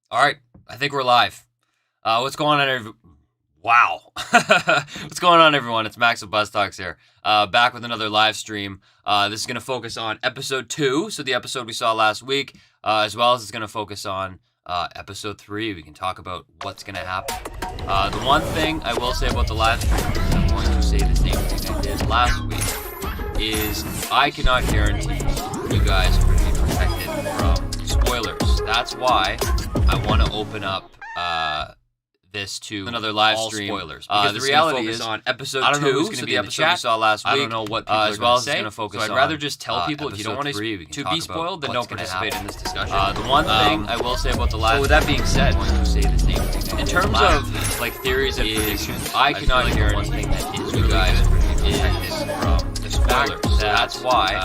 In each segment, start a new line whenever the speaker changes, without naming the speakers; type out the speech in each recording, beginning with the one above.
All right, I think we're live. What's going on, Wow. What's going on, everyone? It's Max of BuzzTox here, back with another live stream. This is going to focus on episode 2, so the episode we saw last week, as well as it's going to focus on episode 3. We can talk about what's going to happen. The one thing I will say about the live stream, is I'm going to say the same thing I did last week, is I cannot guarantee you guys are going to be protected from spoilers. That's why I want to open up this to another live stream. Spoilers. The reality is on episode 2. Who's going to be the episode we saw last week. I don't know what people as well as going to focus on. So I'd rather just tell people if you don't want to be spoiled, then don't participate in this discussion. The one thing I will say about the live. So with that being said, I'm going to say the same thing. In terms of like theories and predictions, I cannot guarantee one thing that is you guys is from the spoilers. That's why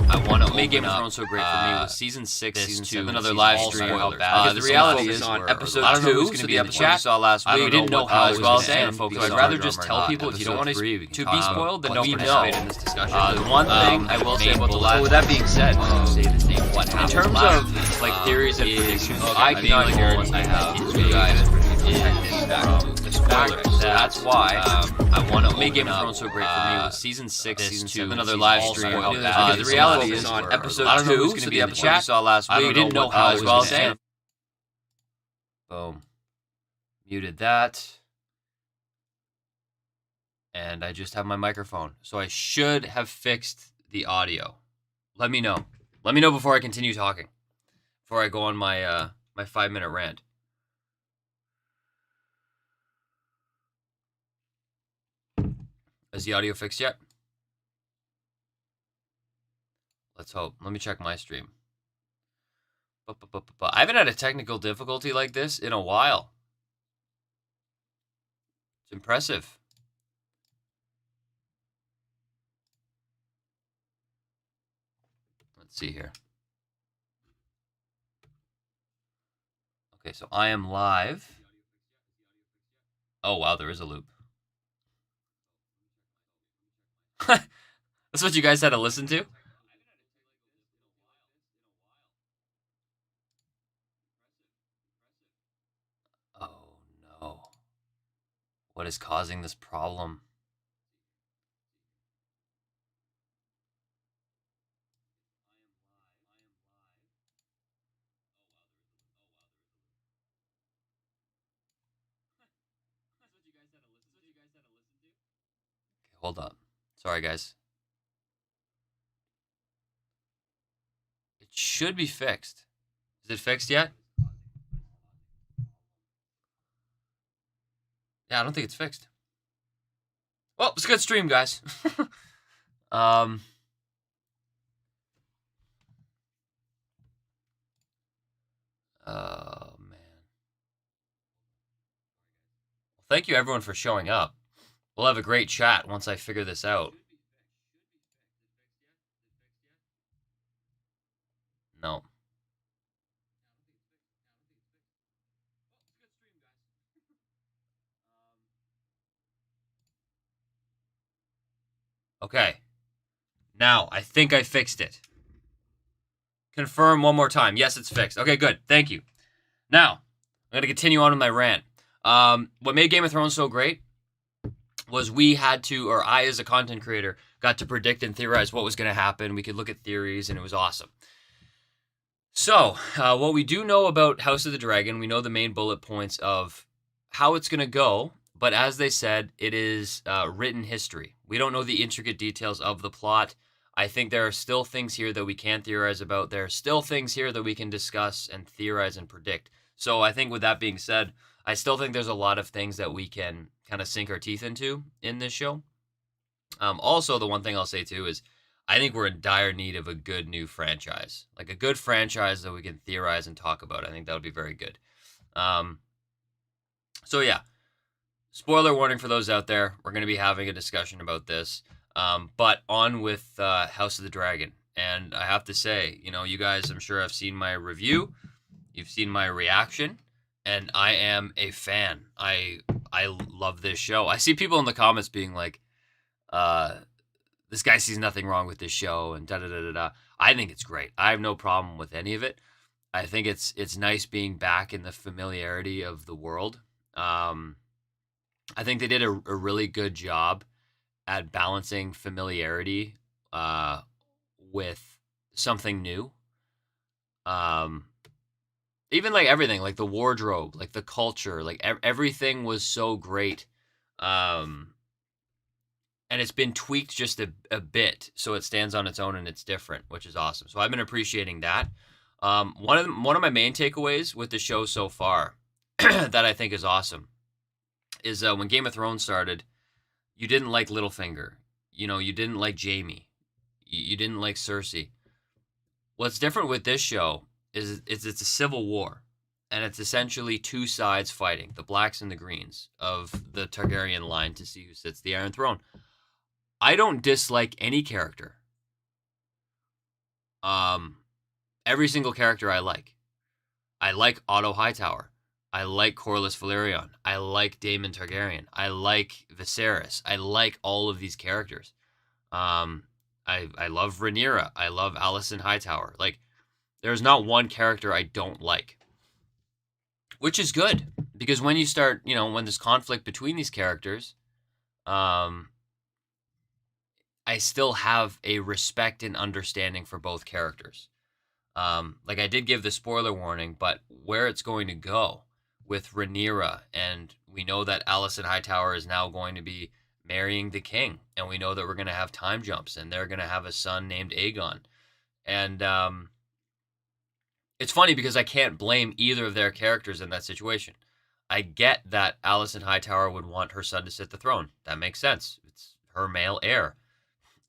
I want to make Game of Thrones so great for me was season 6, season 2, another live stream. The reality is on episode 2, so the episode we saw last week, we didn't know how as well as focus. So I'd rather just tell people if you don't want to be spoiled, then don't participate in this discussion. The one thing I will say about the live. So with that being said, in terms of like theories and predictions, I cannot guarantee I have you guys the spoilers. That's why I want to make Game of Thrones so great for me was season 6, season 2, another live stream. The reality is on episode 2, so the episode we saw last week, we didn't know how as well as boom. Muted that. And I just have my microphone. So I should have fixed the audio. Let me know. Let me know before I continue talking. Before I go on my my 5-minute rant. Is the audio fixed yet? Let's hope. Let me check my stream. I haven't had a technical difficulty like this in a while. It's impressive. Let's see here. Okay, so I am live. Oh, wow, there is a loop. That's what you guys had to listen to? Oh, no. What is causing this problem? Okay, hold up. Sorry, guys. It should be fixed. Is it fixed yet? Yeah, I don't think it's fixed. Well, it's a good stream, guys. Oh, man. Well, thank you, everyone, for showing up. We'll have a great chat once I figure this out. No. Okay. Now, I think I fixed it. Confirm one more time. Yes, it's fixed. Okay, good. Thank you. Now, I'm going to continue on with my rant. What made Game of Thrones so great was we had to, or I as a content creator, got to predict and theorize what was going to happen. We could look at theories, and it was awesome. So, what we do know about House of the Dragon, we know the main bullet points of how it's going to go, but as they said, it is written history. We don't know the intricate details of the plot. I think there are still things here that we can theorize about. There are still things here that we can discuss and theorize and predict. So I think with that being said, I still think there's a lot of things that we can kind of sink our teeth into in this show. Also, the one thing I'll say too is I think we're in dire need of a good new franchise, like a good franchise that we can theorize and talk about. I think that would be very good. So yeah, spoiler warning for those out there. We're going to be having a discussion about this. But on with House of the Dragon. And I have to say, you know, you guys, I'm sure have seen my review. You've seen my reaction. And I am a fan. I love this show. I see people in the comments being like, this guy sees nothing wrong with this show and da-da-da-da-da. I think it's great. I have no problem with any of it. I think it's nice being back in the familiarity of the world. Um, I think they did a really good job at balancing familiarity uh, with something new. Um, Even like everything, like the wardrobe, like the culture, like everything was so great. Um, and it's been tweaked just a bit so it stands on its own and it's different, which is awesome. So I've been appreciating that. One of my main takeaways with the show so far that I think is awesome is when Game of Thrones started, you didn't like Littlefinger, you didn't like Jamie, you didn't like Cersei. What's different with this show is it's a civil war, and it's essentially two sides fighting, the blacks and the greens of the Targaryen line to see who sits the Iron Throne. I don't dislike any character. Um, every single character I like. I like Otto Hightower. I like Corlys Velaryon. I like Daemon Targaryen. I like Viserys. I like all of these characters. Um, I love Rhaenyra. I love Alicent Hightower. Like, there's not one character I don't like, which is good because when you start, when there's conflict between these characters, um, I still have a respect and understanding for both characters. Like I did give the spoiler warning, but where it's going to go with Rhaenyra, and we know that Alicent Hightower is now going to be marrying the king, and we know that we're going to have time jumps, and they're going to have a son named Aegon, and it's funny because I can't blame either of their characters in that situation. I get that Alicent Hightower would want her son to sit the throne. That makes sense. It's her male heir.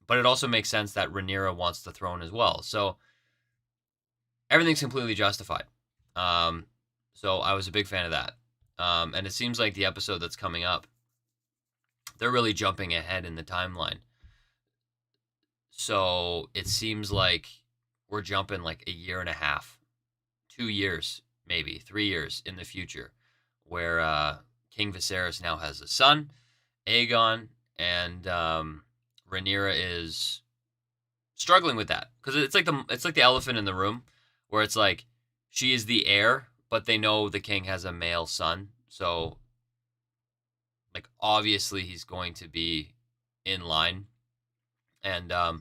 But it also makes sense that Rhaenyra wants the throne as well. So everything's completely justified. So I was a big fan of that. And it seems like the episode that's coming up, they're really jumping ahead in the timeline. So it seems like we're jumping like a year and a half, 2 years, maybe 3 years in the future, where King Viserys now has a son, Aegon, and Rhaenyra is struggling with that because it's like the elephant in the room, where it's like she is the heir, but they know the king has a male son, so like obviously he's going to be in line, and I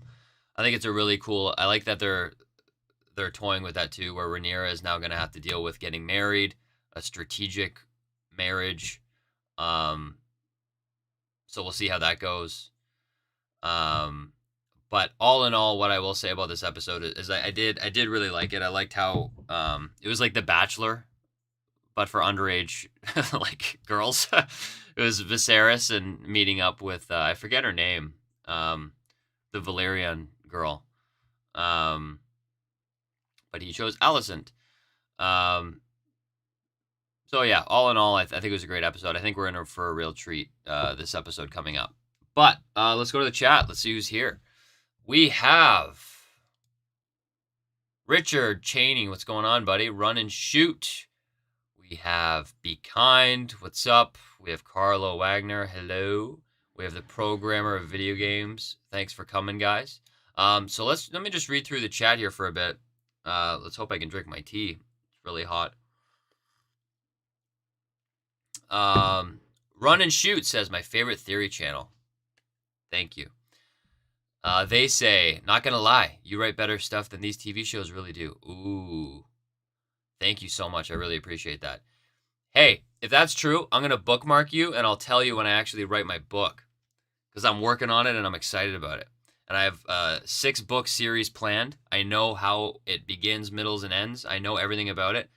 think it's a really cool. I like that they're toying with that too, where Rhaenyra is now going to have to deal with getting married, a strategic marriage. Um, so we'll see how that goes. Um, but all in all, what I will say about this episode is I did really like it. I liked how it was like The Bachelor, but for underage like girls. It was Viserys and meeting up with I forget her name, the Valerian girl. Um, but he chose Alicent. Um, so yeah, all in all, I think it was a great episode. I think we're in for a real treat this episode coming up. But let's go to the chat. Let's see who's here. We have Richard Cheney. What's going on, buddy? Run and shoot. We have Be Kind. What's up? We have Carlo Wagner. Hello. We have the programmer of video games. Thanks for coming, guys. So let me just read through the chat here for a bit. Let's hope I can drink my tea. It's really hot. Run and Shoot says my favorite theory channel. Thank you. They say, not gonna lie, you write better stuff than these TV shows really do. Ooh. Thank you so much. I really appreciate that. Hey, if that's true, I'm gonna bookmark you and I'll tell you when I actually write my book, because I'm working on it and I'm excited about it. And I have a 6-book series planned. I know how it begins, middles, and ends. I know everything about it.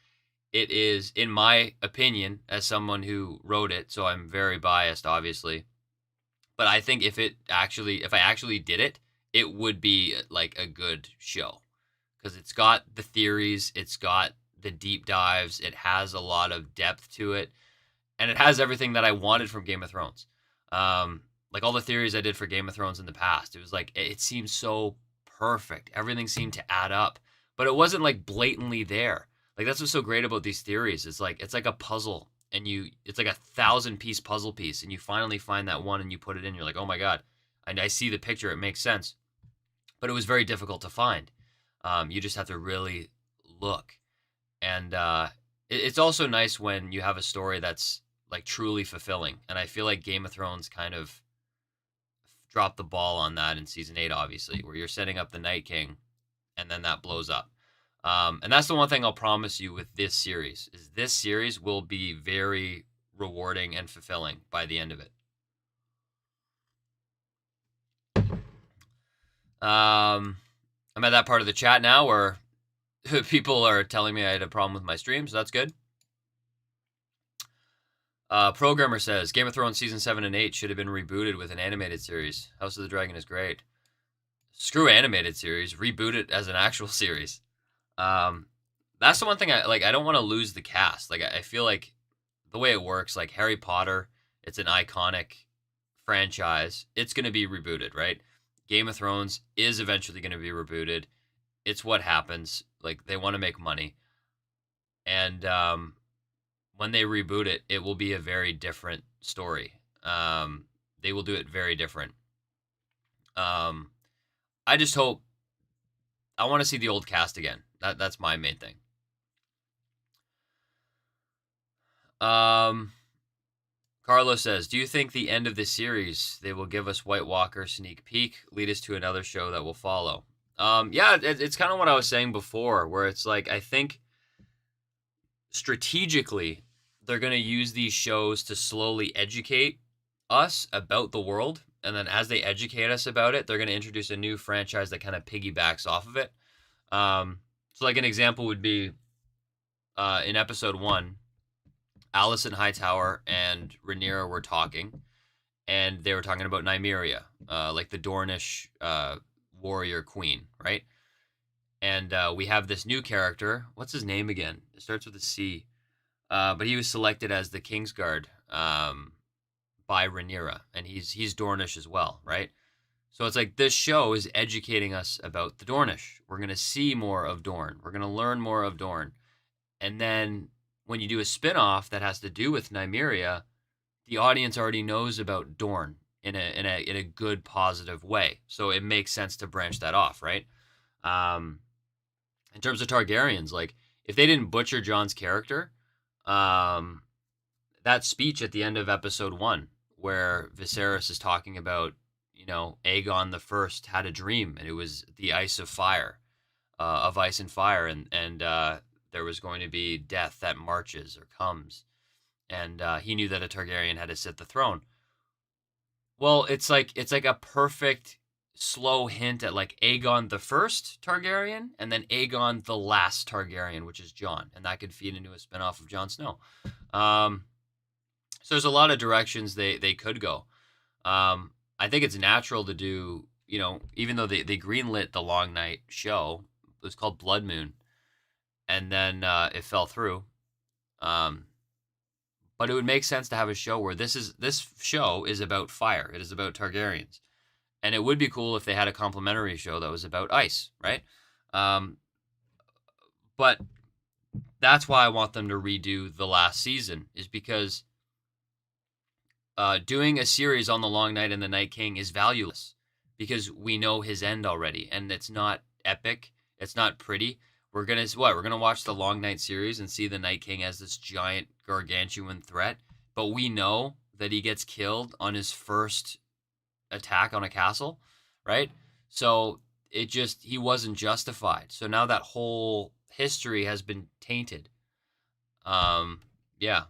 It is, in my opinion, as someone who wrote it, so I'm very biased, obviously. But I think if I actually did it, it would be like a good show, because it's got the theories, it's got the deep dives, it has a lot of depth to it, and it has everything that I wanted from Game of Thrones. Like all the theories I did for Game of Thrones in the past, it was like it seemed so perfect. Everything seemed to add up, but it wasn't like blatantly there. Like that's what's so great about these theories. It's like a puzzle, and it's like a 1,000-piece puzzle piece, and you finally find that one and you put it in. You're like, oh my god, and I see the picture. It makes sense, but it was very difficult to find. You just have to really look. And it's also nice when you have a story that's like truly fulfilling. And I feel like Game of Thrones kind of dropped the ball on that in season 8, obviously, where you're setting up the Night King and then that blows up. And that's the one thing I'll promise you with this series is this series will be very rewarding and fulfilling by the end of it. I'm at that part of the chat now where people are telling me I had a problem with my stream, so that's good. Programmer says Game of Thrones season 7 and 8 should have been rebooted with an animated series. House of the Dragon is great. Screw animated series, reboot it as an actual series. That's the one thing I don't want to lose the cast. Like I feel like the way it works, like Harry Potter, it's an iconic franchise. It's going to be rebooted, right? Game of Thrones is eventually going to be rebooted. It's what happens. Like they want to make money. And when they reboot it, it will be a very different story. They will do it very different. I just hope I want to see the old cast again. That's my main thing. Carlos says, do you think the end of the series, they will give us White Walker sneak peek, lead us to another show that will follow? Yeah, it's kind of what I was saying before, where it's like, I think strategically, they're going to use these shows to slowly educate us about the world. And then as they educate us about it, they're going to introduce a new franchise that kind of piggybacks off of it. So like an example would be in episode 1, Alicent Hightower and Rhaenyra were talking, and they were talking about Nymeria, like the Dornish warrior queen, right? And we have this new character. What's his name again? It starts with a C. But he was selected as the Kingsguard by Rhaenyra, and he's Dornish as well, right? So it's like this show is educating us about the Dornish. We're going to see more of Dorne. We're going to learn more of Dorne. And then when you do a spin-off that has to do with Nymeria, the audience already knows about Dorne in a good, positive way. So it makes sense to branch that off, right? In terms of Targaryens, like if they didn't butcher Jon's character, that speech at the end of episode 1 where Viserys is talking about, Aegon the First had a dream, and it was the ice of fire, of ice and fire, and there was going to be death that marches or comes, and he knew that a Targaryen had to sit the throne. Well, it's like a perfect slow hint at like Aegon the First Targaryen, and then Aegon the Last Targaryen, which is Jon, and that could feed into a spinoff of Jon Snow. So there's a lot of directions they could go. I think it's natural to do, even though they greenlit the Long Night show, it was called Blood Moon, and then it fell through. But it would make sense to have a show where this show is about fire. It is about Targaryens. And it would be cool if they had a complimentary show that was about ice, right? But that's why I want them to redo the last season, is because doing a series on the Long Night and the Night King is valueless because we know his end already, and it's not epic. It's not pretty. We're gonna watch the Long Night series and see the Night King as this giant gargantuan threat, but we know that he gets killed on his first attack on a castle, right? So he wasn't justified. So now that whole history has been tainted. Yeah.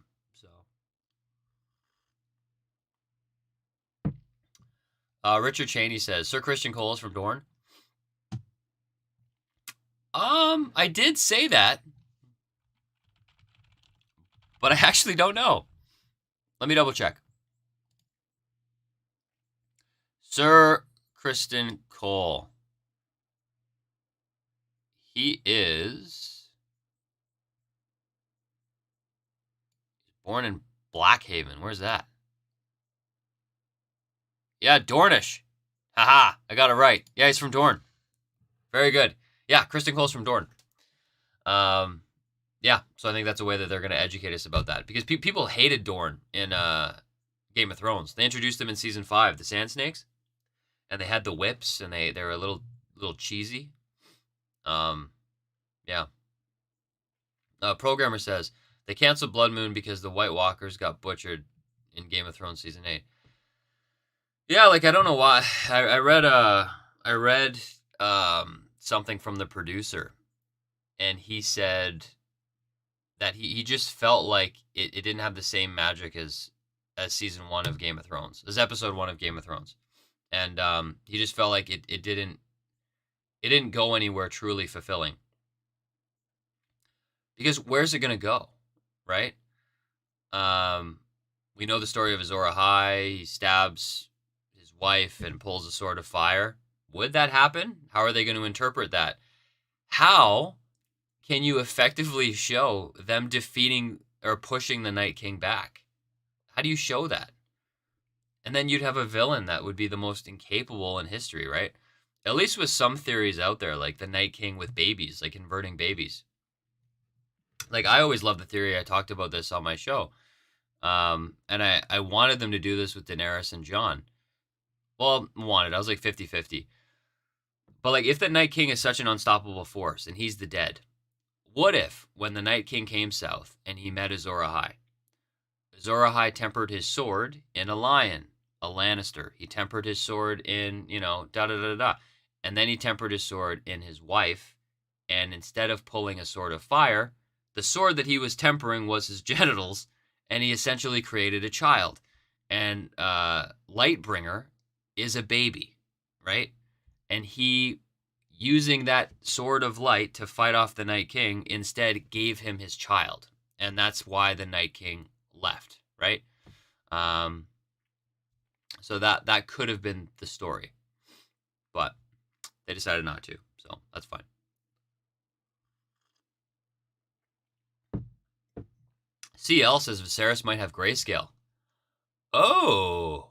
Richard Cheney says, Sir Christian Cole is from Dorne. I did say that, but I actually don't know. Let me double check. Sir Christian Cole. He is born in Blackhaven. Where's that? Yeah, Dornish. Haha, I got it right. Yeah, he's from Dorne. Very good. Yeah, Kristen Cole's from Dorne. Yeah, so I think that's a way that they're going to educate us about that. Because people hated Dorne in Game of Thrones. They introduced them in Season 5, the Sand Snakes. And they had the whips, and they were a little cheesy. Yeah. Programmer says they canceled Blood Moon because the White Walkers got butchered in Game of Thrones season 8. Yeah, like I don't know why. I read something from the producer, and he said that he just felt like it didn't have the same magic as season 1 of Game of Thrones, as episode 1 of Game of Thrones, and he just felt like it didn't go anywhere truly fulfilling. Because where's it gonna go, right? We know the story of Azor Ahai. He stabs his wife and pulls a sword of fire. Would that happen? How are they going to interpret that? How can you effectively show them defeating or pushing the Night King back? How do you show that? And then you'd have a villain that would be the most incapable in history, right? At least with some theories out there, like the Night King with babies, like converting babies. Like, I always love the theory. I talked about this on my show. And I wanted them to do this with Daenerys and Jon. Well, I was like 50-50. But like, if the Night King is such an unstoppable force and he's the dead, what if when the Night King came south and he met Azor Ahai, Azor Ahai tempered his sword in a lion, a Lannister. He tempered his sword in, da-da-da-da. And then he tempered his sword in his wife. And instead of pulling a sword of fire, the sword that he was tempering was his genitals, and he essentially created a child. And Lightbringer is a baby, right? And he, using that sword of light to fight off the Night King, instead gave him his child. And that's why the Night King left, right? So that could have been the story. But they decided not to, so that's fine. CL says Viserys might have grayscale. Oh,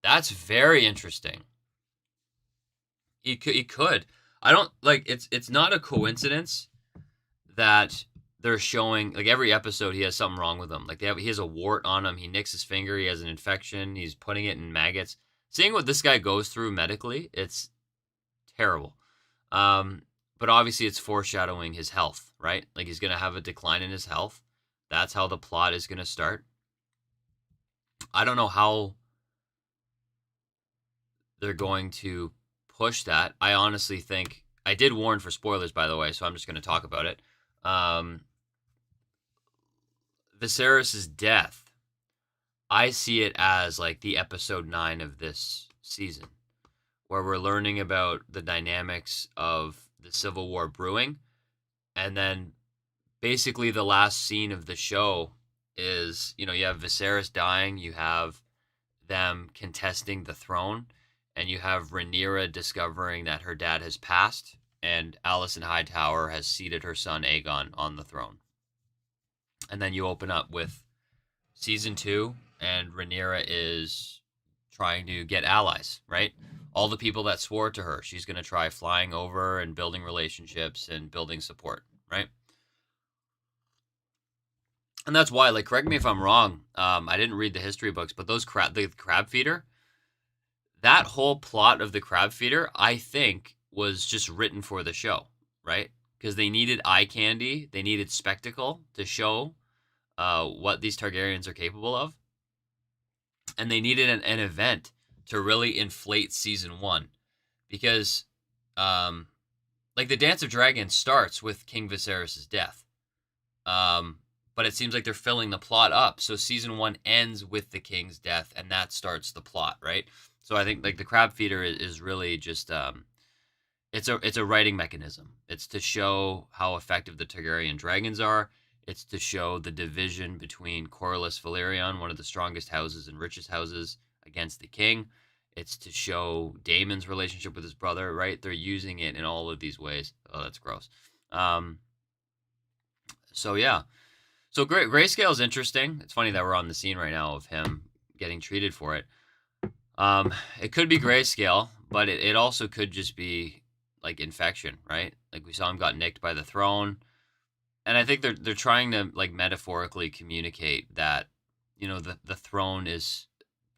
that's very interesting. He could. I don't like. It's not a coincidence that they're showing, like, every episode he has something wrong with him. Like he has a wart on him. He nicks his finger. He has an infection. He's putting it in maggots. Seeing what this guy goes through medically, it's terrible. But obviously it's foreshadowing his health, right? Like, he's gonna have a decline in his health. That's how the plot is going to start. I don't know how they're going to push that. I honestly think, I did warn for spoilers, by the way, so I'm just going to talk about it. Viserys' death, I see it as like the episode 9 of this season, where we're learning about the dynamics of the Civil War brewing, and then basically the last scene of the show is, you have Viserys dying, you have them contesting the throne, and you have Rhaenyra discovering that her dad has passed, and Alicent Hightower has seated her son Aegon on the throne. And then you open up with season 2, and Rhaenyra is trying to get allies, right? All the people that swore to her, she's going to try flying over and building relationships and building support, right? And that's why, like, correct me if I'm wrong, I didn't read the history books, but the crab feeder, that whole plot of the crab feeder, I think, was just written for the show, right? Because they needed eye candy, they needed spectacle to show what these Targaryens are capable of. And they needed an event to really inflate season 1. Because, like, the Dance of Dragons starts with King Viserys' death. But it seems like they're filling the plot up. So season 1 ends with the king's death, and that starts the plot, right? So I think, like, the crab feeder is really just it's a writing mechanism. It's to show how effective the Targaryen dragons are. It's to show the division between Corlys Valyrian, one of the strongest houses and richest houses, against the king. It's to show Daemon's relationship with his brother, right? They're using it in all of these ways. Oh, that's gross. So yeah. So grayscale is interesting. It's funny that we're on the scene right now of him getting treated for it. It could be grayscale, but it also could just be like infection, right? Like, we saw him got nicked by the throne. And I think they're trying to, like, metaphorically communicate that, the throne is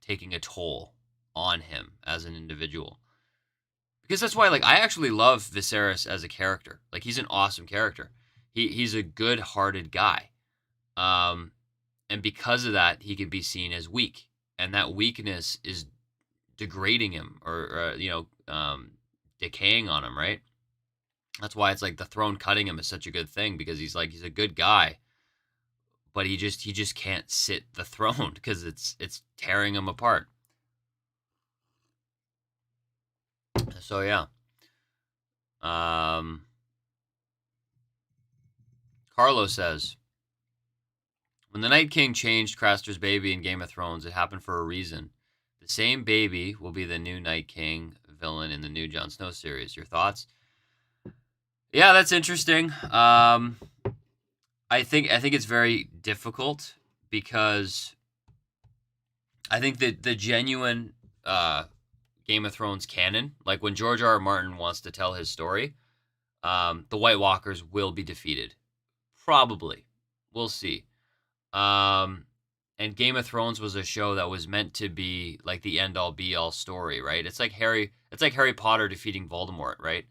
taking a toll on him as an individual. Because that's why, like, I actually love Viserys as a character. Like, he's an awesome character. He's a good-hearted guy. And because of that, he could be seen as weak, and that weakness is degrading him or decaying on him, right? That's why it's like the throne cutting him is such a good thing, because he's a good guy, but he just can't sit the throne because it's tearing him apart. So yeah. Carlos says, when the Night King changed Craster's baby in Game of Thrones, it happened for a reason. The same baby will be the new Night King villain in the new Jon Snow series. Your thoughts? Yeah, that's interesting. I think it's very difficult, because I think that the genuine Game of Thrones canon, like when George R. R. Martin wants to tell his story, the White Walkers will be defeated. Probably. We'll see. And Game of Thrones was a show that was meant to be like the end all be all story, right? It's like Harry Potter defeating Voldemort, right?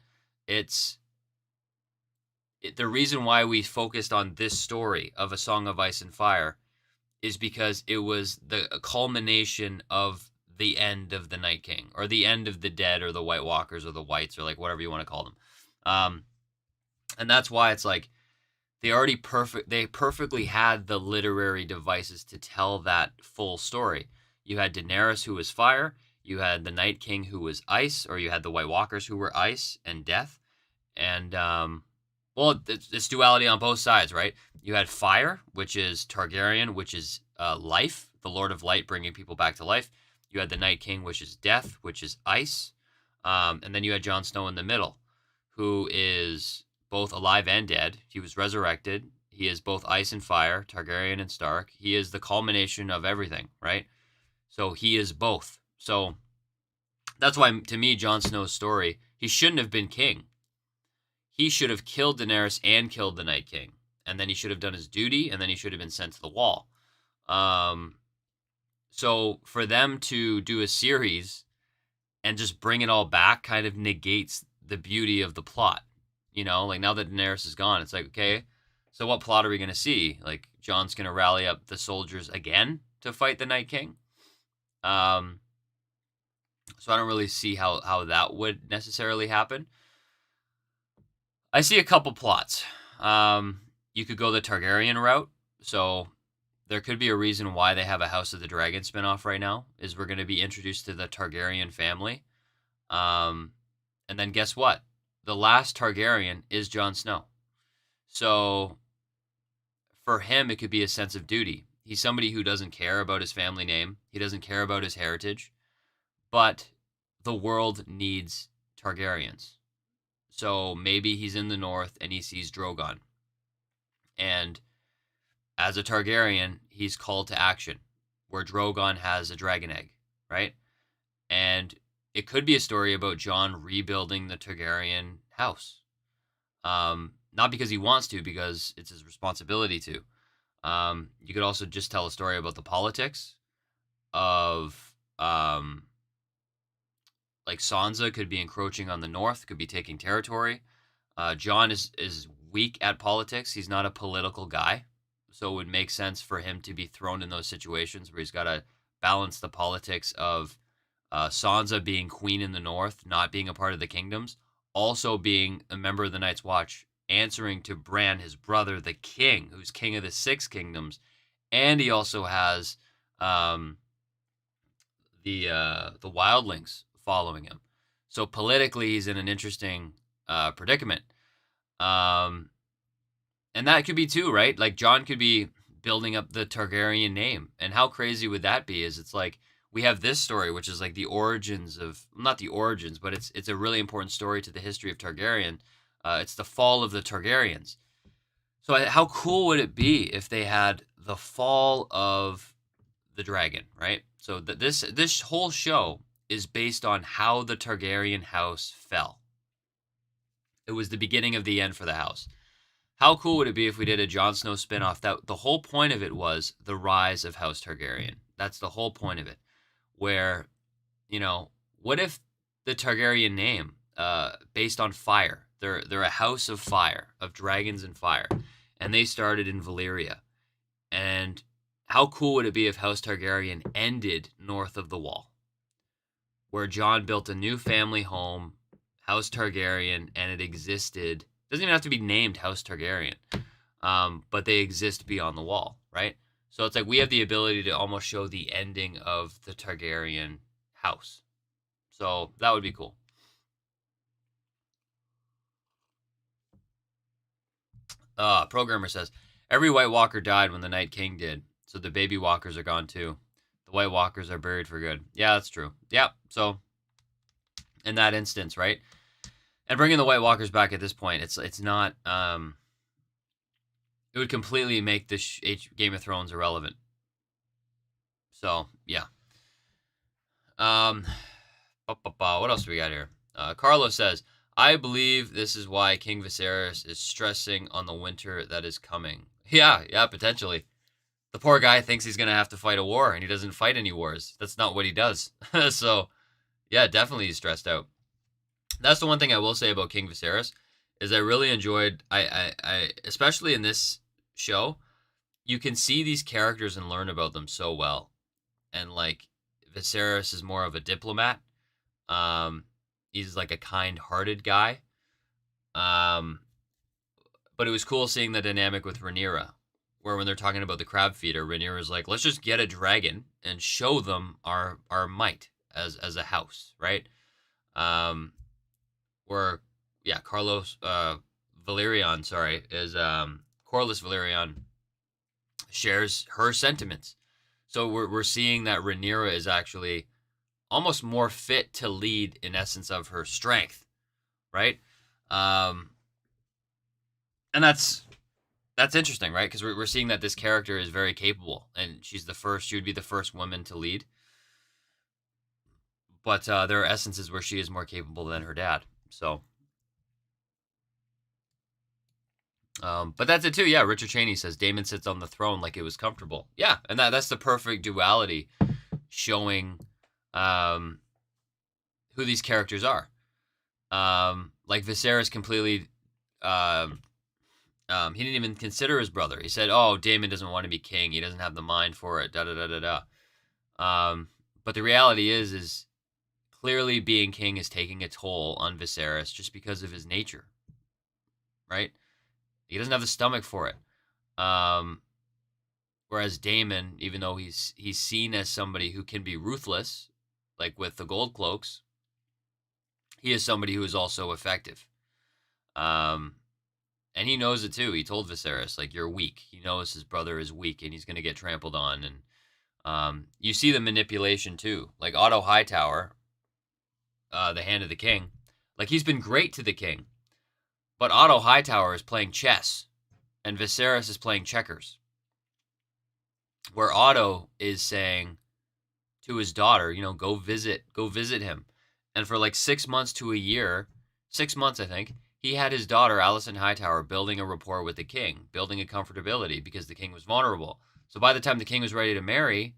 The reason why we focused on this story of A Song of Ice and Fire is because it was the culmination of the end of the Night King, or the end of the dead, or the White Walkers, or the Whites, or like whatever you want to call them. And that's why it's like they perfectly had the literary devices to tell that full story. You had Daenerys, who was fire. You had the Night King, who was ice, or you had the White Walkers, who were ice and death. And well, it's duality on both sides, right? You had fire, which is Targaryen, which is life, the Lord of Light, bringing people back to life. You had the Night King, which is death, which is ice. And then you had Jon Snow in the middle, who is both alive and dead. He was resurrected. He is both ice and fire, Targaryen and Stark. He is the culmination of everything, right? So he is both. So that's why, to me, Jon Snow's story, he shouldn't have been king. He should have killed Daenerys and killed the Night King. And then he should have done his duty, and then he should have been sent to the wall. So for them to do a series and just bring it all back kind of negates the beauty of the plot. You know, like now that Daenerys is gone, it's like, okay, so what plot are we going to see? Like, Jon's going to rally up the soldiers again to fight the Night King? So I don't really see how that would necessarily happen. I see a couple plots. You could go the Targaryen route. So there could be a reason why they have a House of the Dragon spinoff right now, is we're going to be introduced to the Targaryen family. And then guess what? The last Targaryen is Jon Snow. So for him, it could be a sense of duty. He's somebody who doesn't care about his family name. He doesn't care about his heritage. But the world needs Targaryens. So maybe he's in the north and he sees Drogon. And as a Targaryen, he's called to action, where Drogon has a dragon egg, right? And it could be a story about Jon rebuilding the Targaryen house. Not because he wants to, because it's his responsibility to. You could also just tell a story about the politics of, like Sansa could be encroaching on the north, could be taking territory. Jon is weak at politics. He's not a political guy. So it would make sense for him to be thrown in those situations where he's got to balance the politics of Sansa being queen in the north, not being a part of the kingdoms, also being a member of the Night's Watch, answering to Bran, his brother, the king, who's king of the Six Kingdoms. And he also has the wildlings following him. So politically, he's in an interesting predicament. And that could be too, right? Like Jon could be building up the Targaryen name. And how crazy would that be? Is it's like we have this story, which is like the origins of, not the origins, but it's a really important story to the history of Targaryen. It's the fall of the Targaryens. So how cool would it be if they had the fall of the dragon, right? So this whole show is based on how the Targaryen house fell. It was the beginning of the end for the house. How cool would it be if we did a Jon Snow spinoff that the whole point of it was the rise of House Targaryen? That's the whole point of it. Where, what if the Targaryen name, based on fire, They're a house of fire, of dragons and fire, and they started in Valyria. And how cool would it be if House Targaryen ended north of the Wall, where Jon built a new family home, House Targaryen, and it existed. Doesn't even have to be named House Targaryen, but they exist beyond the Wall, right? So it's like we have the ability to almost show the ending of the Targaryen house. So that would be cool. Programmer says, every White Walker died when the Night King did, so the baby walkers are gone too. The White Walkers are buried for good. Yeah, that's true. Yeah, so in that instance, right? And bringing the White Walkers back at this point, it's not... it would completely make this Game of Thrones irrelevant. So, yeah. What else do we got here? Carlos says, I believe this is why King Viserys is stressing on the winter that is coming. Yeah, potentially. The poor guy thinks he's going to have to fight a war, and he doesn't fight any wars. That's not what he does. So, yeah, definitely he's stressed out. That's the one thing I will say about King Viserys, is I really enjoyed, I especially in this show, you can see these characters and learn about them so well. And, like, Viserys is more of a diplomat. He's like a kind-hearted guy. But it was cool seeing the dynamic with Rhaenyra, where when they're talking about the crab feeder, Rhaenyra's like, let's just get a dragon and show them our might as a house, right? Where, yeah, Carlos Valerian, is Corlys Valerian shares her sentiments. So we're seeing that Rhaenyra is actually almost more fit to lead in essence of her strength, right? And that's interesting, right? Because we're seeing that this character is very capable, and she would be the first woman to lead. But there are essences where she is more capable than her dad. So, but that's it too. Yeah, Richard Cheney says Daemon sits on the throne like it was comfortable. Yeah, and that's the perfect duality, showing who these characters are. Like Viserys completely, he didn't even consider his brother. He said, "Oh, Daemon doesn't want to be king. He doesn't have the mind for it." Da da da da da. But the reality is clearly being king is taking a toll on Viserys just because of his nature, right? He doesn't have the stomach for it. Whereas Daemon, even though he's seen as somebody who can be ruthless, like with the Gold Cloaks, he is somebody who is also effective. And he knows it too. He told Viserys, like, you're weak. He knows his brother is weak and he's going to get trampled on. And you see the manipulation too. Like Otto Hightower, the Hand of the King, like he's been great to the king. But Otto Hightower is playing chess and Viserys is playing checkers. Where Otto is saying to his daughter, go visit him. And for like 6 months to a year, 6 months, I think, he had his daughter, Alicent Hightower, building a rapport with the king, building a comfortability because the king was vulnerable. So by the time the king was ready to marry,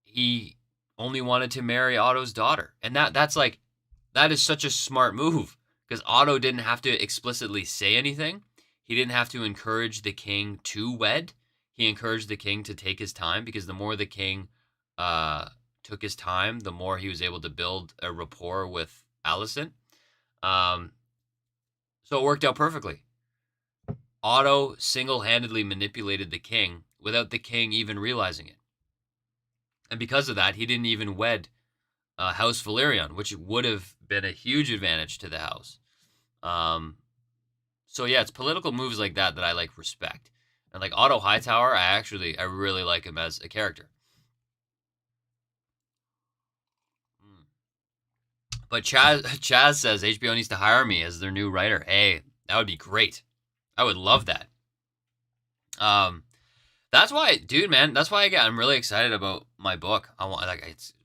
he only wanted to marry Otto's daughter. And that is such a smart move because Otto didn't have to explicitly say anything. He didn't have to encourage the king to wed. He encouraged the king to take his time because the more the king took his time, the more he was able to build a rapport with Alicent. So it worked out perfectly. Otto single-handedly manipulated the king without the king even realizing it. And because of that, he didn't even wed House Valerian, which would have been a huge advantage to the house. So yeah, it's political moves like that I like respect. And like Otto Hightower, I really like him as a character. But Chaz says HBO needs to hire me as their new writer. Hey, that would be great. I would love that. That's why, dude, man. That's why I'm really excited about my book.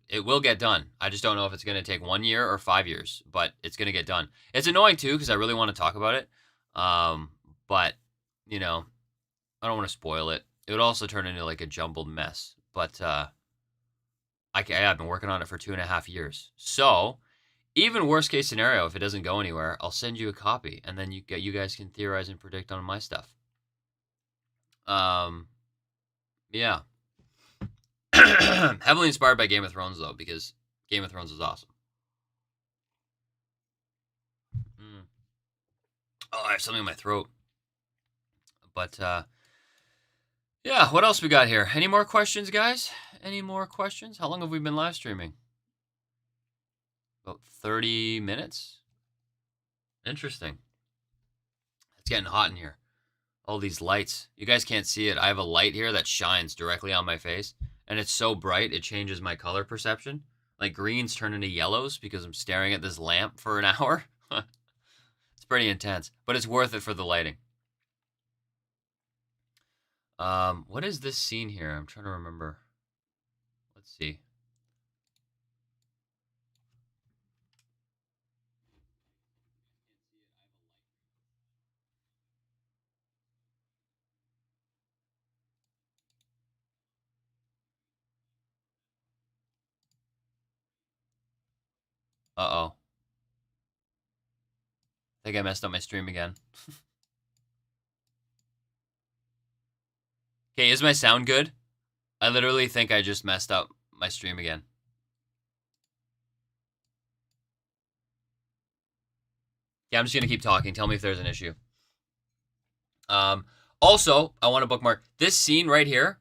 It will get done. I just don't know if it's gonna take 1 year or 5 years, but it's gonna get done. It's annoying too because I really want to talk about it. But I don't want to spoil it. It would also turn into like a jumbled mess. But I've been working on it for 2.5 years. So even worst case scenario, if it doesn't go anywhere, I'll send you a copy, and then you guys can theorize and predict on my stuff. Yeah. Heavily inspired by Game of Thrones, though, because Game of Thrones is awesome. Oh, I have something in my throat. But, yeah, what else we got here? Any more questions, guys? Any more questions? How long have we been live streaming? About 30 minutes? Interesting. It's getting hot in here. All these lights. You guys can't see it. I have a light here that shines directly on my face, and it's so bright it changes my color perception. Like greens turn into yellows because I'm staring at this lamp for an hour. It's pretty intense, but it's worth it for the lighting. What is this scene here? I'm trying to remember. Let's see. Uh-oh. I think I messed up my stream again. Okay, is my sound good? I literally think I just messed up my stream again. Yeah, I'm just going to keep talking. Tell me if there's an issue. Also, I want to bookmark this scene right here.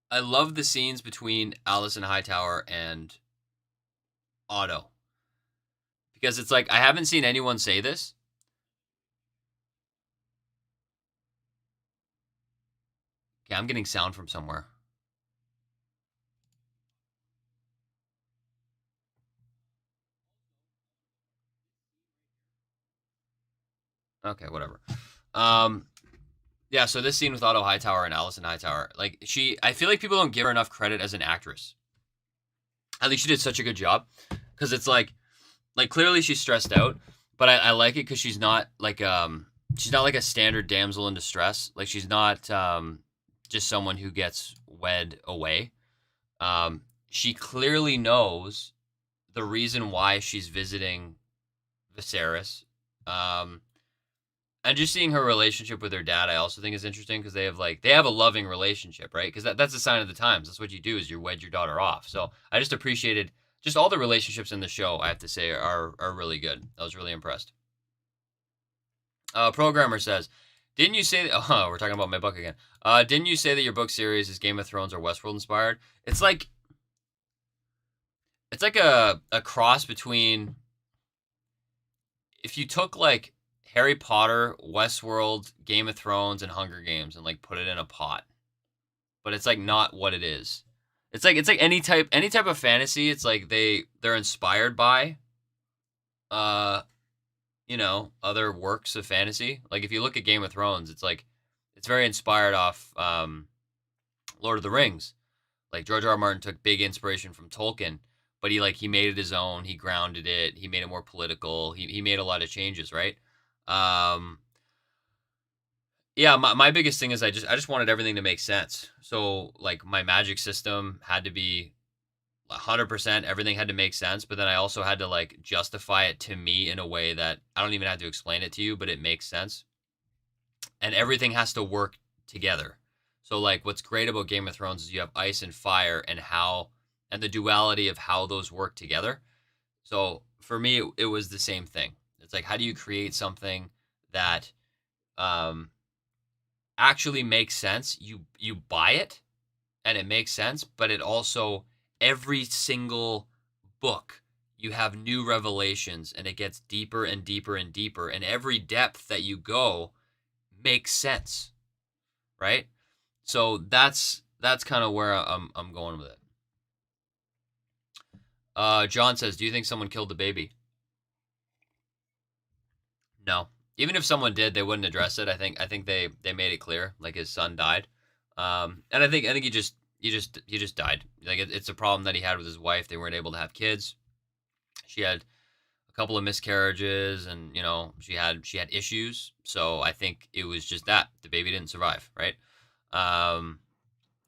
I love the scenes between Alicent Hightower and Otto. Because it's like, I haven't seen anyone say this. Okay, I'm getting sound from somewhere. Okay, whatever. Yeah, so this scene with Otto Hightower and Alicent Hightower, like, I feel like people don't give her enough credit as an actress. I think she did such a good job. Because it's like clearly she's stressed out, but I like it because she's not like a standard damsel in distress. Like, she's not just someone who gets wed away. She clearly knows the reason why she's visiting Viserys. And just seeing her relationship with her dad, I also think is interesting because they have a loving relationship, right? Because that's a sign of the times. That's what you do, is you wed your daughter off. So I just appreciated just all the relationships in the show. I have to say are really good. I was really impressed. Programmer says, "Didn't you say?" Oh, we're talking about my book again. Didn't you say that your book series is Game of Thrones or Westworld inspired? It's like a cross between, if you took like Harry Potter, Westworld, Game of Thrones, and Hunger Games and like put it in a pot. But it's like not what it is. It's like any type of fantasy. It's like they're inspired by other works of fantasy. Like if you look at Game of Thrones, it's like it's very inspired off Lord of the Rings. Like George R. R. Martin took big inspiration from Tolkien, but he made it his own. He grounded it. He made it more political. He made a lot of changes, right? Yeah, my biggest thing is I just wanted everything to make sense. So like my magic system had to be 100%, everything had to make sense, but then I also had to like justify it to me in a way that I don't even have to explain it to you, but it makes sense. And everything has to work together. So like what's great about Game of Thrones is you have ice and fire and the duality of how those work together. So for me, it was the same thing. It's like, how do you create something that actually makes sense? You buy it and it makes sense, but it also, every single book, you have new revelations and it gets deeper and deeper and deeper, and every depth that you go makes sense, right? So that's kind of where I'm going with it. John says, "Do you think someone killed the baby?" No. Even if someone did, they wouldn't address it. I think they made it clear, like his son died, and I think he just died. Like it's a problem that he had with his wife. They weren't able to have kids. She had a couple of miscarriages, and she had issues. So I think it was just that the baby didn't survive, right?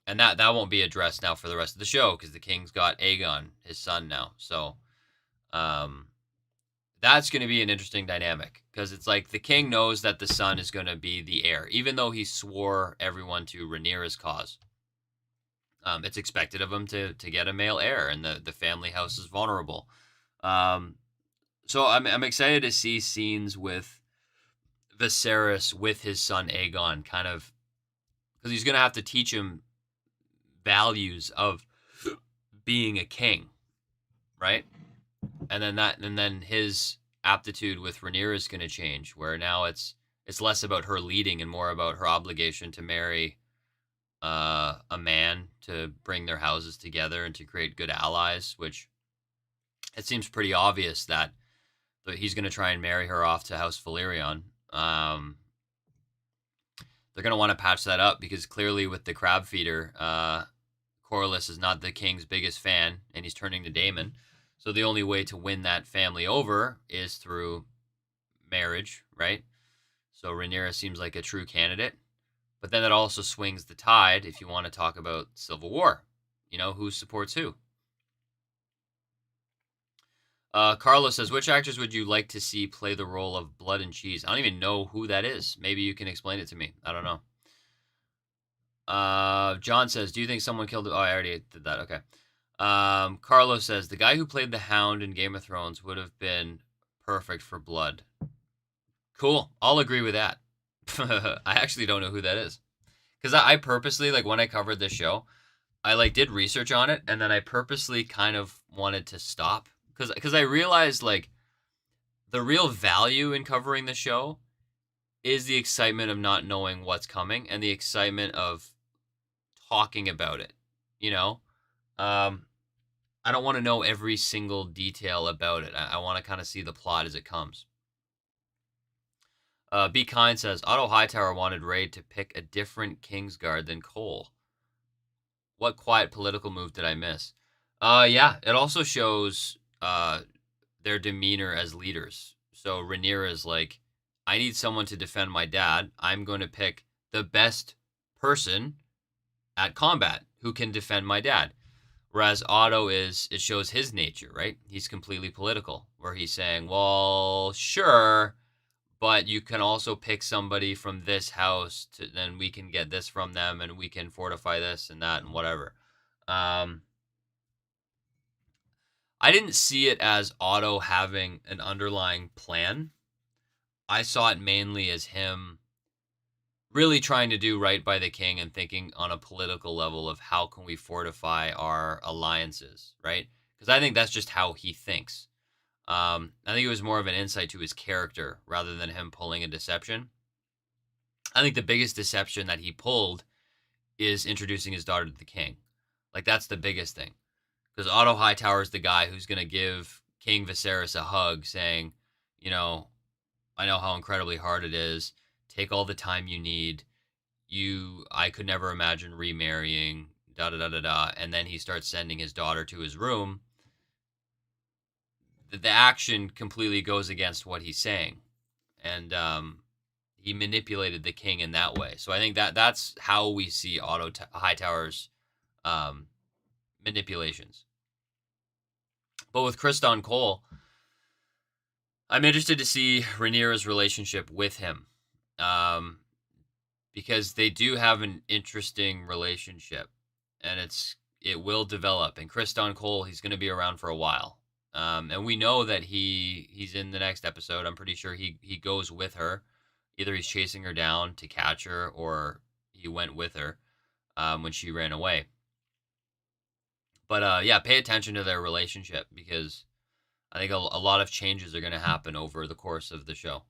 And that won't be addressed now for the rest of the show because the king's got Aegon, his son, now. So that's going to be an interesting dynamic because it's like the king knows that the son is going to be the heir, even though he swore everyone to Rhaenyra's cause. It's expected of him to get a male heir, and the family house is vulnerable. So I'm excited to see scenes with Viserys with his son Aegon, kind of, because he's going to have to teach him values of being a king, right? And then his aptitude with Rhaenyra is going to change, where now it's less about her leading and more about her obligation to marry a man to bring their houses together and to create good allies, which it seems pretty obvious that he's going to try and marry her off to House Valyrian. They're going to want to patch that up because clearly with the crab feeder, Corlys is not the king's biggest fan, and he's turning to Daemon. So the only way to win that family over is through marriage, right? So Rhaenyra seems like a true candidate. But then it also swings the tide if you want to talk about civil war. Who supports who? Carlos says, which actors would you like to see play the role of Blood and Cheese? I don't even know who that is. Maybe you can explain it to me. I don't know. John says, do you think someone killed... Oh, I already did that. Okay. Carlos says, the guy who played the Hound in Game of Thrones would have been perfect for Blood. Cool. I'll agree with that. I actually don't know who that is. Because I purposely, when I covered this show, I, did research on it, and then I purposely kind of wanted to stop. Because I realized, the real value in covering the show is the excitement of not knowing what's coming and the excitement of talking about it, I don't want to know every single detail about it. I want to kind of see the plot as it comes. Be Kind says, Otto Hightower wanted Raid to pick a different Kingsguard than Cole. What quiet political move did I miss? Yeah, it also shows their demeanor as leaders. So Rhaenyra is like, I need someone to defend my dad. I'm going to pick the best person at combat who can defend my dad. Whereas Otto it shows his nature, right? He's completely political, where he's saying, well, sure, but you can also pick somebody from this house, then we can get this from them, and we can fortify this and that and whatever. I didn't see it as Otto having an underlying plan. I saw it mainly as him really trying to do right by the king and thinking on a political level of how can we fortify our alliances, right? Because I think that's just how he thinks. I think it was more of an insight to his character rather than him pulling a deception. I think the biggest deception that he pulled is introducing his daughter to the king. That's the biggest thing. Because Otto Hightower is the guy who's going to give King Viserys a hug saying, I know how incredibly hard it is. Take all the time you need. I could never imagine remarrying, da-da-da-da-da. And then he starts sending his daughter to his room. The action completely goes against what he's saying. And he manipulated the king in that way. So I think that's how we see Otto Hightower's manipulations. But with Criston Cole, I'm interested to see Rhaenyra's relationship with him. Because they do have an interesting relationship. And it will develop. And Criston Cole, he's going to be around for a while. And we know that he's in the next episode. I'm pretty sure he goes with her. Either he's chasing her down to catch her, or he went with her when she ran away. But yeah, pay attention to their relationship because I think a lot of changes are going to happen over the course of the show.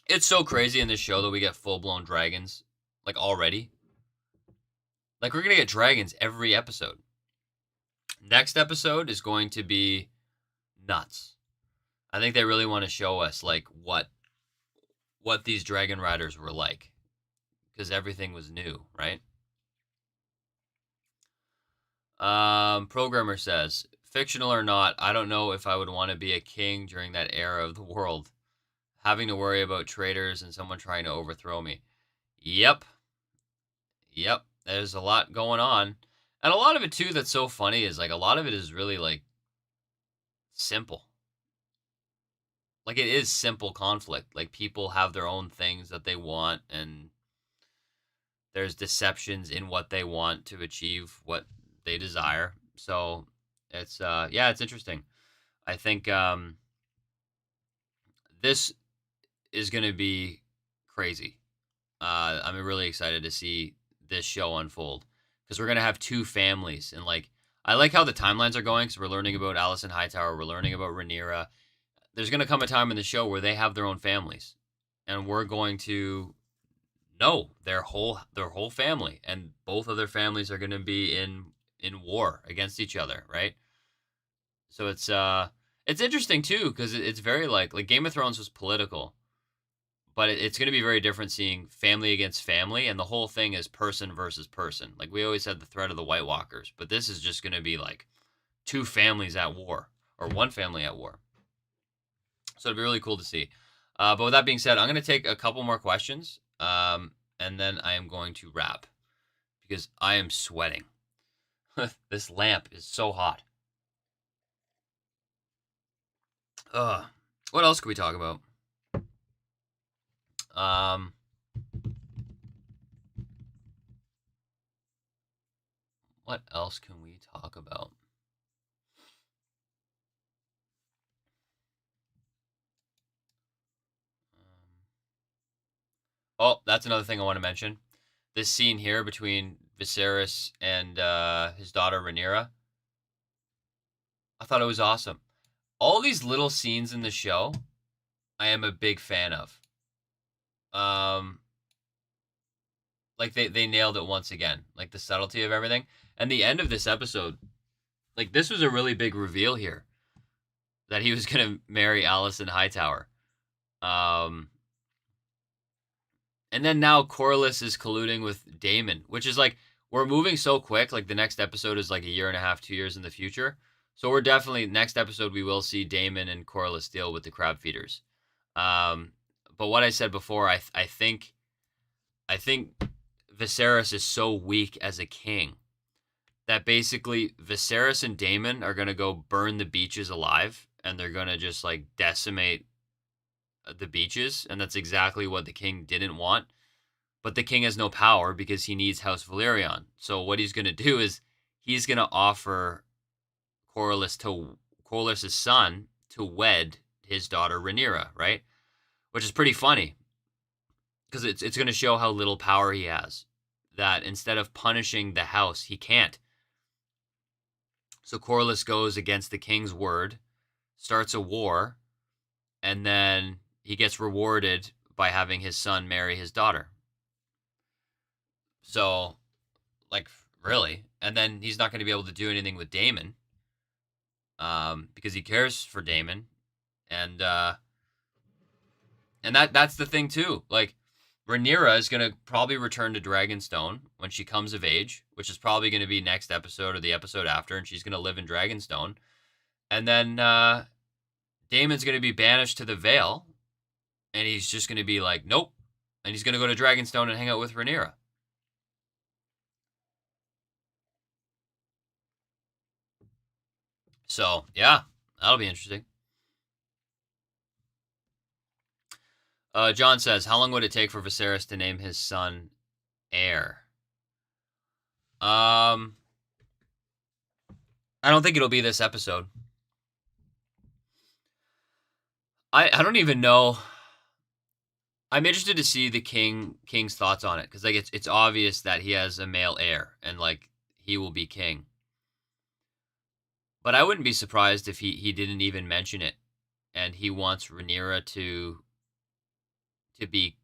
It's so crazy in this show that we get full-blown dragons, already. We're going to get dragons every episode. Next episode is going to be nuts. I think they really want to show us what these dragon riders were like, because everything was new, right? Programmer says, fictional or not, I don't know if I would want to be a king during that era of the world, having to worry about traitors and someone trying to overthrow me. Yep. Yep, there's a lot going on. And a lot of it too that's so funny is like a lot of it is really like simple. Like it is simple conflict. Like people have their own things that they want and there's deceptions in what they want to achieve what they desire. So it's yeah, it's interesting. I think this is going to be crazy. I'm really excited to see this show unfold because we're going to have two families and like I like how the timelines are going because we're learning about Allison Hightower, we're learning about Rhaenyra. There's going to come a time in the show where they have their own families and we're going to know their whole family and both of their families are going to be in war against each other, right? So it's interesting too because it's very like Game of Thrones was political, but it's going to be very different seeing family against family, and the whole thing is person versus person. Like we always had the threat of the White Walkers, but this is just going to be like two families at war or one family at war. So it'd be really cool to see. But with that being said, I'm going to take a couple more questions, and then I am going to wrap because I am sweating. This lamp is so hot. What else could we talk about? Um, what else can we talk about? Oh, that's another thing I want to mention. This scene here between Viserys and his daughter Rhaenyra, I thought it was awesome. All these little scenes in the show, I am a big fan of. Um, like they nailed it once again, like the subtlety of everything. And the end of this episode, like this was a really big reveal here that he was gonna marry Alicent Hightower. Um, and then now Corlys is colluding with Daemon, which is like we're moving so quick. Like the next episode is like a year and a half, 2 years in the future. So we're definitely next episode we will see Daemon and Corlys deal with the crab feeders. Um, but what I said before, I think Viserys is so weak as a king that basically Viserys and Daemon are gonna go burn the beaches alive, and they're gonna just like decimate the beaches, and that's exactly what the king didn't want. But the king has no power because he needs House Valyrian. So what he's gonna do is he's gonna offer Corlys's son to wed his daughter Rhaenyra, right? Which is pretty funny because it's going to show how little power he has. That instead of punishing the house, he can't. So Corlys goes against the king's word, starts a war, and then he gets rewarded by having his son marry his daughter. So, like, really, and then he's not going to be able to do anything with Daemon, because he cares for Daemon, and that's the thing too. Like, Rhaenyra is going to probably return to Dragonstone when she comes of age, which is probably going to be next episode or the episode after, and she's going to live in Dragonstone. And then Daemon's going to be banished to the Vale, and he's just going to be like, nope. And he's going to go to Dragonstone and hang out with Rhaenyra. So, yeah, that'll be interesting. John says, how long would it take for Viserys to name his son heir? I don't think it'll be this episode. I don't even know. I'm interested to see the king's thoughts on it because like it's obvious that he has a male heir and like he will be king. But I wouldn't be surprised if he didn't even mention it, and he wants Rhaenyra to be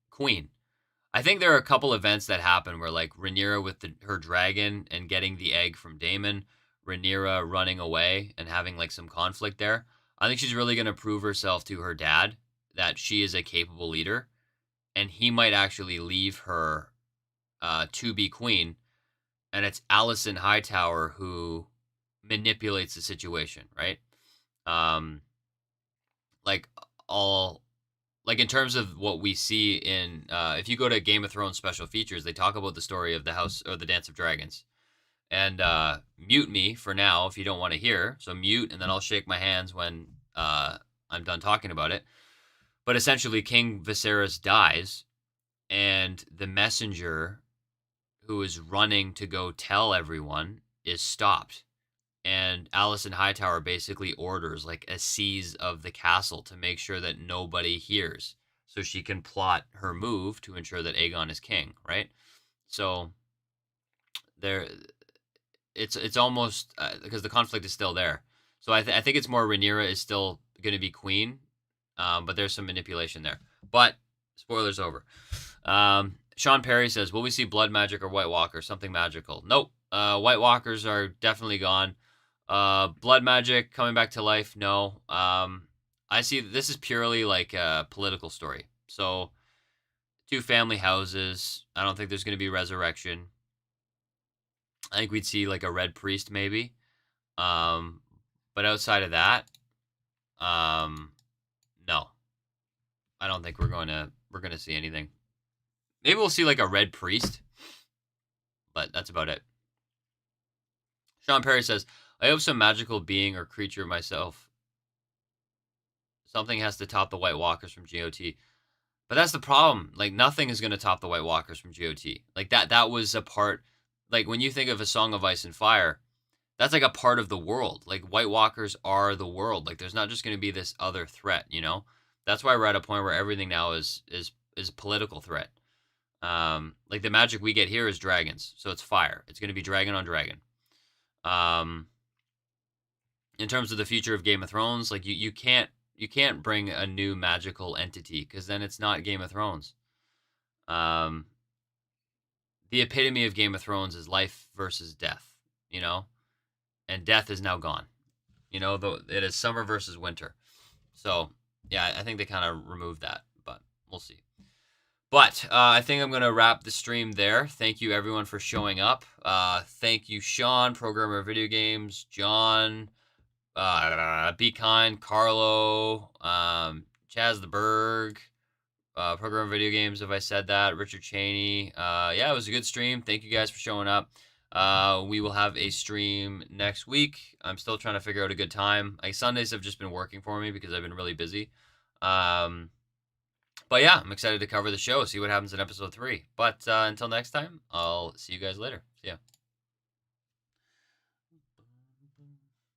queen. I think there are a couple events that happen where like Rhaenyra with her dragon and getting the egg from Daemon, Rhaenyra running away and having like some conflict there. I think she's really going to prove herself to her dad that she is a capable leader, and he might actually leave her to be queen. And it's Alicent Hightower who manipulates the situation, right? Um, like all like in terms of what we see in, if you go to Game of Thrones special features, they talk about the story of the House or the Dance of Dragons. And mute me for now if you don't want to hear. So mute, and then I'll shake my hands when I'm done talking about it. But essentially, King Viserys dies, and the messenger who is running to go tell everyone is stopped. And Alicent Hightower basically orders like a seize of the castle to make sure that nobody hears, so she can plot her move to ensure that Aegon is king, right? So there, it's almost because the conflict is still there. So I think it's more Rhaenyra is still going to be queen, but there's some manipulation there. But spoilers over. Sean Perry says, "Will we see blood magic or White Walkers? Something magical?" Nope. White Walkers are definitely gone. Blood magic coming back to life? No. I see this is purely like a political story. So 2 family houses. I don't think there's going to be resurrection. I think we'd see like a red priest maybe. But outside of that, no. I don't think we're going to see anything. Maybe we'll see like a red priest, but that's about it. Sean Perry says, "I hope some magical being or creature myself. Something has to top the White Walkers from GOT." But that's the problem. Like nothing is going to top the White Walkers from GOT. Like that was a part. Like when you think of A Song of Ice and Fire, that's like a part of the world. Like White Walkers are the world. Like there's not just going to be this other threat, you know? That's why we're at a point where everything now is a political threat. Like the magic we get here is dragons. So it's fire. It's going to be dragon on dragon. In terms of the future of Game of Thrones, like you can't bring a new magical entity because then it's not Game of Thrones. The epitome of Game of Thrones is life versus death, you know? And death is now gone. You know, it is summer versus winter. So, yeah, I think they kind of removed that, but we'll see. But I think I'm going to wrap the stream there. Thank you, everyone, for showing up. Thank you, Sean, Programmer of Video Games, John, Be Kind, Carlo, Chaz the Berg, Programmer of Video Games, if I said that, Richard Cheney. Yeah, it was a good stream. Thank you guys for showing up. We will have a stream next week. I'm still trying to figure out a good time. Like Sundays have just been working for me because I've been really busy. But yeah, I'm excited to cover the show, see what happens in episode 3. But until next time, I'll see you guys later. See ya.